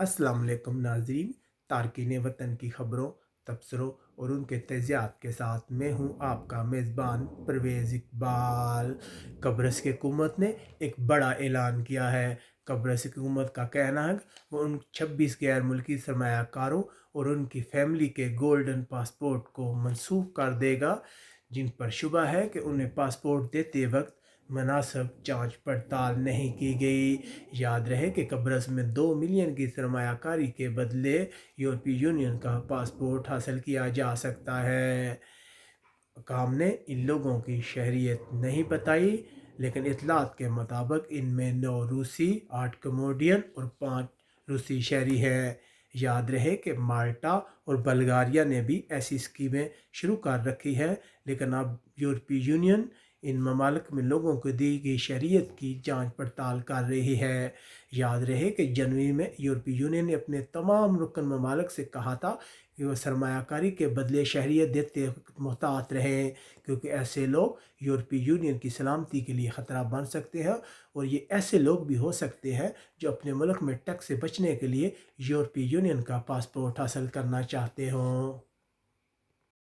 अस्सलाम वालेकुम नाज़रीन। तारकीन वतन की ख़बरों, तबसरों और उनके तजियात के साथ मैं हूँ आपका मेज़बान परवेज़ इकबाल। कब्रस की हुकूमत ने एक बड़ा ऐलान किया है। कब्रस की हुकूमत का कहना है कि वो उन 26 गैर मुल्की सरमायाकारों और उनकी फ़ैमिली के गोल्डन पासपोर्ट को मनसूख कर देगा, जिन पर शुबा है कि उन्हें पासपोर्ट देते वक्त मुनासिब जांच पड़ताल नहीं की गई। याद रहे कि कब्रस में 2 मिलियन की सरमायाकारी के बदले यूरोपीय यूनियन का पासपोर्ट हासिल किया जा सकता है। काम ने इन लोगों की शहरियत नहीं बताई, लेकिन इतलात के मुताबिक इनमें 9 रूसी, 8 कमोडियन और 5 रूसी शहरी हैं। याद रहे कि माल्टा और बल्गारिया ने भी ऐसी स्कीमें शुरू कर रखी है, लेकिन अब यूरोपीय यूनियन इन ममालिक में लोगों को दी गई शहरियत की जांच पड़ताल कर रही है। याद रहे कि जनवरी में यूरोपीय यूनियन ने अपने तमाम रुकन ममालिक से कहा था कि वो सरमायाकारी के बदले शहरियत देते वक्त मुहतात रहें, क्योंकि ऐसे लोग यूरोपीय यूनियन की सलामती के लिए ख़तरा बन सकते हैं, और ये ऐसे लोग भी हो सकते हैं जो अपने मुल्क में टैक्स से बचने के लिए यूरोपीय यूनियन का पासपोर्ट हासिल करना चाहते हों।